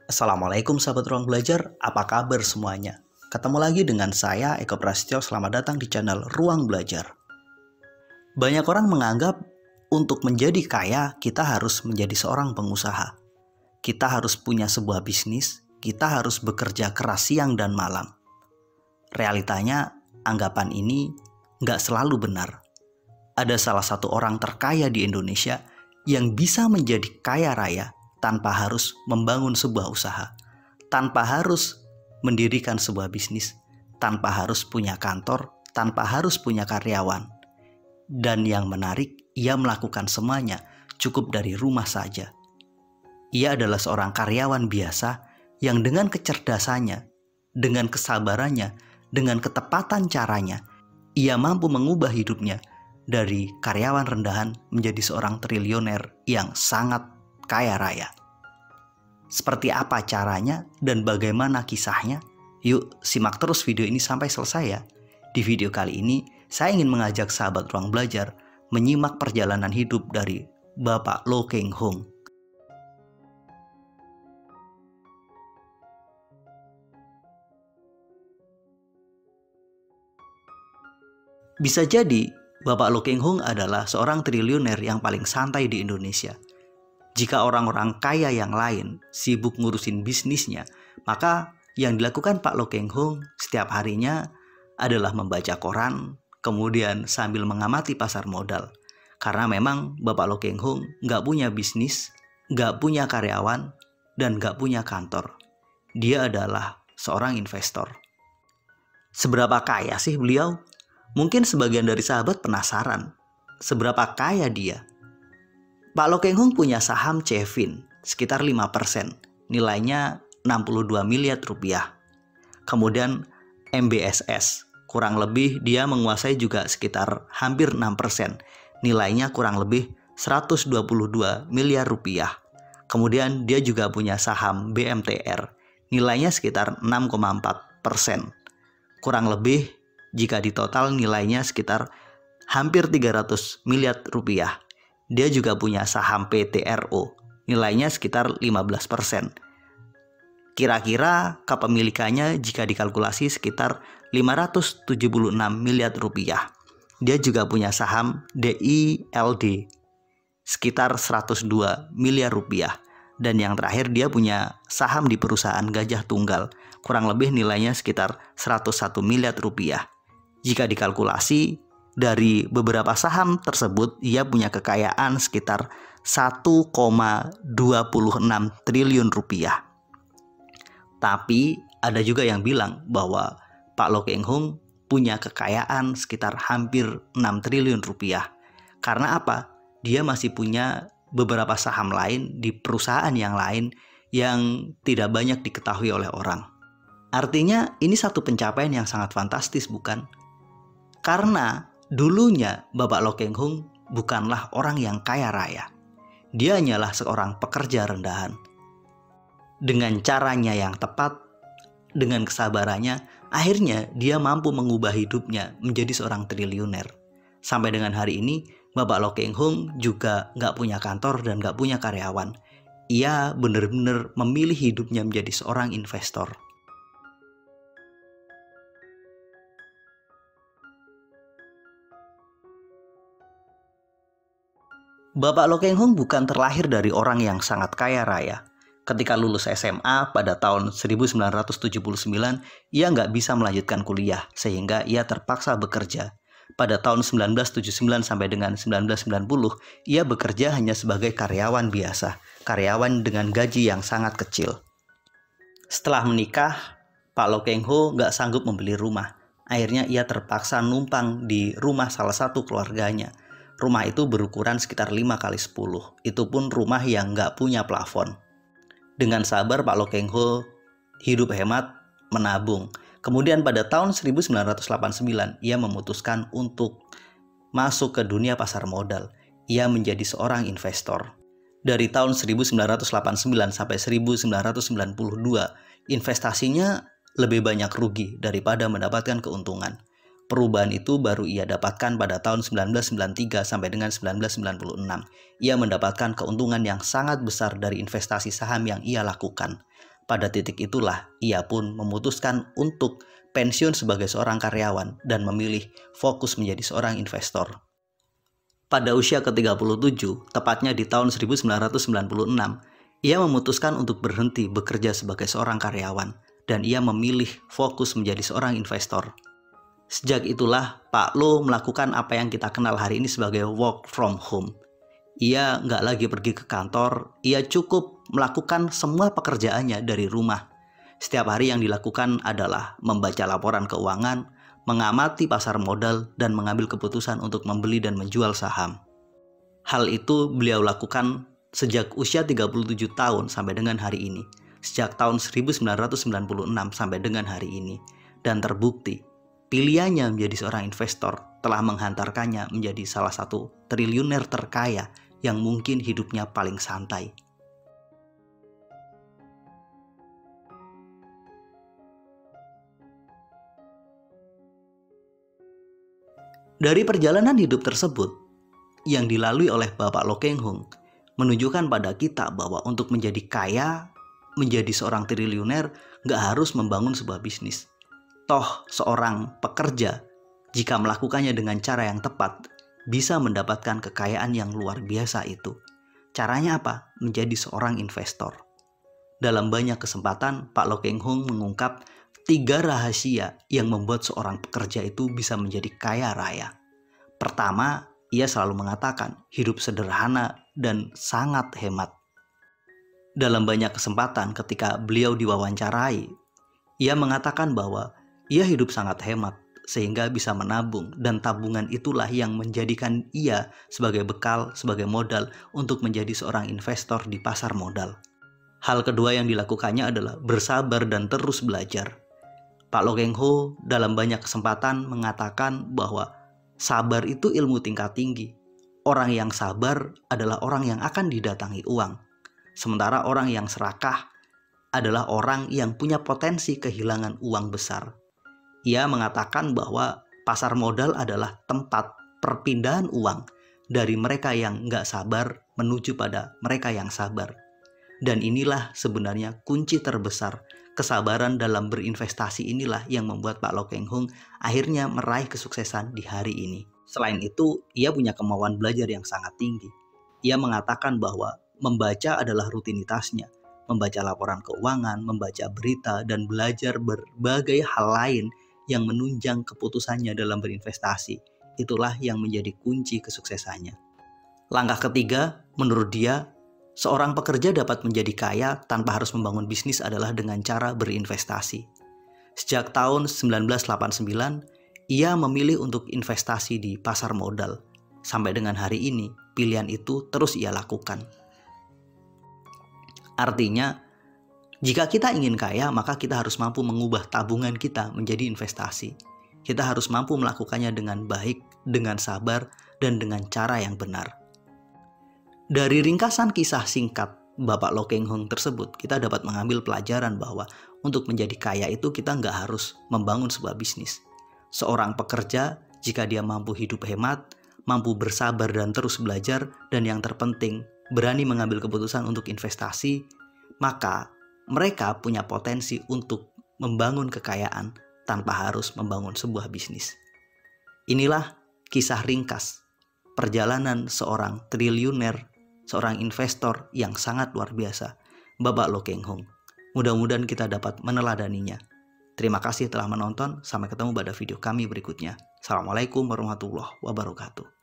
Assalamualaikum sahabat ruang belajar, apa kabar semuanya? Ketemu lagi dengan saya Eko Prasetyo, selamat datang di channel Ruang Belajar. Banyak orang menganggap untuk menjadi kaya kita harus menjadi seorang pengusaha. Kita harus punya sebuah bisnis, kita harus bekerja keras siang dan malam. Realitanya anggapan ini nggak selalu benar. Ada salah satu orang terkaya di Indonesia yang bisa menjadi kaya raya tanpa harus membangun sebuah usaha, tanpa harus mendirikan sebuah bisnis, tanpa harus punya kantor, tanpa harus punya karyawan. Dan yang menarik, ia melakukan semuanya cukup dari rumah saja. Ia adalah seorang karyawan biasa yang dengan kecerdasannya, dengan kesabarannya, dengan ketepatan caranya, ia mampu mengubah hidupnya dari karyawan rendahan menjadi seorang triliuner yang sangat kaya raya. Seperti apa caranya dan bagaimana kisahnya? Yuk simak terus video ini sampai selesai ya. Di video kali ini saya ingin mengajak sahabat ruang belajar menyimak perjalanan hidup dari Bapak Lo Keng Hung. Bisa jadi Bapak Lo Keng Hung adalah seorang triliuner yang paling santai di Indonesia. Jika orang-orang kaya yang lain sibuk ngurusin bisnisnya, maka yang dilakukan Pak Lo Keng Hung setiap harinya adalah membaca koran, kemudian sambil mengamati pasar modal. Karena memang Bapak Lo Keng Hung nggak punya bisnis, nggak punya karyawan, dan nggak punya kantor. Dia adalah seorang investor. Seberapa kaya sih beliau? Mungkin sebagian dari sahabat penasaran, seberapa kaya dia? Pak Lo Keng Hung punya saham Cevin sekitar 5%, nilainya 62 miliar rupiah. Kemudian MBSS, kurang lebih dia menguasai juga sekitar hampir 6%, nilainya kurang lebih 122 miliar rupiah. Kemudian dia juga punya saham BMTR, nilainya sekitar 6,4%. Kurang lebih jika ditotal nilainya sekitar hampir 300 miliar rupiah. Dia juga punya saham PTRO, nilainya sekitar 15%. Kira-kira kepemilikannya jika dikalkulasi sekitar 576 miliar rupiah. Dia juga punya saham DILD, sekitar 102 miliar rupiah. Dan yang terakhir dia punya saham di perusahaan Gajah Tunggal, kurang lebih nilainya sekitar 101 miliar rupiah. Jika dikalkulasi dari beberapa saham tersebut, ia punya kekayaan sekitar 1,26 triliun rupiah. Tapi ada juga yang bilang bahwa Pak Lo Keng Hung punya kekayaan sekitar hampir 6 triliun rupiah. Karena apa? Dia masih punya beberapa saham lain di perusahaan yang lain yang tidak banyak diketahui oleh orang. Artinya ini satu pencapaian yang sangat fantastis, bukan? Karena dulunya Bapak Lo Keng Hung bukanlah orang yang kaya raya. Dia hanyalah seorang pekerja rendahan. Dengan caranya yang tepat, dengan kesabarannya, akhirnya dia mampu mengubah hidupnya menjadi seorang triliuner. Sampai dengan hari ini, Bapak Lo Keng Hung juga nggak punya kantor dan nggak punya karyawan. Ia benar-benar memilih hidupnya menjadi seorang investor. Bapak Lo Keng Hung bukan terlahir dari orang yang sangat kaya raya. Ketika lulus SMA pada tahun 1979, ia nggak bisa melanjutkan kuliah sehingga ia terpaksa bekerja. Pada tahun 1979 sampai dengan 1990, ia bekerja hanya sebagai karyawan biasa, karyawan dengan gaji yang sangat kecil. Setelah menikah, Pak Lo Keng Hung nggak sanggup membeli rumah. Akhirnya ia terpaksa numpang di rumah salah satu keluarganya. Rumah itu berukuran sekitar 5x10. Itu pun rumah yang nggak punya plafon. Dengan sabar Pak Lo Keng Hung hidup hemat, menabung. Kemudian pada tahun 1989 ia memutuskan untuk masuk ke dunia pasar modal. Ia menjadi seorang investor. Dari tahun 1989 sampai 1992, investasinya lebih banyak rugi daripada mendapatkan keuntungan. Perubahan itu baru ia dapatkan pada tahun 1993 sampai dengan 1996. Ia mendapatkan keuntungan yang sangat besar dari investasi saham yang ia lakukan. Pada titik itulah ia pun memutuskan untuk pensiun sebagai seorang karyawan dan memilih fokus menjadi seorang investor. Pada usia ke-37, tepatnya di tahun 1996, ia memutuskan untuk berhenti bekerja sebagai seorang karyawan dan ia memilih fokus menjadi seorang investor. Sejak itulah Pak Lo melakukan apa yang kita kenal hari ini sebagai work from home. Ia nggak lagi pergi ke kantor, ia cukup melakukan semua pekerjaannya dari rumah. Setiap hari yang dilakukan adalah membaca laporan keuangan, mengamati pasar modal, dan mengambil keputusan untuk membeli dan menjual saham. Hal itu beliau lakukan sejak usia 37 tahun sampai dengan hari ini. Sejak tahun 1996 sampai dengan hari ini. Dan terbukti, pilihannya menjadi seorang investor telah menghantarkannya menjadi salah satu triliuner terkaya yang mungkin hidupnya paling santai. Dari perjalanan hidup tersebut yang dilalui oleh Bapak Lo Keng Hung menunjukkan pada kita bahwa untuk menjadi kaya, menjadi seorang triliuner, nggak harus membangun sebuah bisnis. Toh seorang pekerja jika melakukannya dengan cara yang tepat bisa mendapatkan kekayaan yang luar biasa itu. Caranya apa? Menjadi seorang investor. Dalam banyak kesempatan, Pak Lo Keng Hung mengungkap 3 rahasia yang membuat seorang pekerja itu bisa menjadi kaya raya. Pertama, ia selalu mengatakan hidup sederhana dan sangat hemat. Dalam banyak kesempatan ketika beliau diwawancarai, ia mengatakan bahwa ia hidup sangat hemat sehingga bisa menabung, dan tabungan itulah yang menjadikan ia sebagai bekal, sebagai modal untuk menjadi seorang investor di pasar modal. Hal kedua yang dilakukannya adalah bersabar dan terus belajar. Pak Lo Keng Hung dalam banyak kesempatan mengatakan bahwa sabar itu ilmu tingkat tinggi. Orang yang sabar adalah orang yang akan didatangi uang. Sementara orang yang serakah adalah orang yang punya potensi kehilangan uang besar. Ia mengatakan bahwa pasar modal adalah tempat perpindahan uang dari mereka yang nggak sabar menuju pada mereka yang sabar. Dan inilah sebenarnya kunci terbesar. Kesabaran dalam berinvestasi inilah yang membuat Pak Lo Keng Hung akhirnya meraih kesuksesan di hari ini. Selain itu, ia punya kemauan belajar yang sangat tinggi. Ia mengatakan bahwa membaca adalah rutinitasnya. Membaca laporan keuangan, membaca berita, dan belajar berbagai hal lain yang menunjang keputusannya dalam berinvestasi. Itulah yang menjadi kunci kesuksesannya. Langkah ketiga, menurut dia, seorang pekerja dapat menjadi kaya tanpa harus membangun bisnis adalah dengan cara berinvestasi. Sejak tahun 1989, ia memilih untuk investasi di pasar modal. Sampai dengan hari ini, pilihan itu terus ia lakukan. Artinya, jika kita ingin kaya, maka kita harus mampu mengubah tabungan kita menjadi investasi. Kita harus mampu melakukannya dengan baik, dengan sabar, dan dengan cara yang benar. Dari ringkasan kisah singkat Bapak Lo Keng Hung tersebut, kita dapat mengambil pelajaran bahwa untuk menjadi kaya itu kita nggak harus membangun sebuah bisnis. Seorang pekerja, jika dia mampu hidup hemat, mampu bersabar dan terus belajar, dan yang terpenting, berani mengambil keputusan untuk investasi, maka mereka punya potensi untuk membangun kekayaan tanpa harus membangun sebuah bisnis. Inilah kisah ringkas perjalanan seorang triliuner, seorang investor yang sangat luar biasa, Bapak Lo Keng Hung. Mudah-mudahan kita dapat meneladaninya. Terima kasih telah menonton, sampai ketemu pada video kami berikutnya. Assalamualaikum warahmatullahi wabarakatuh.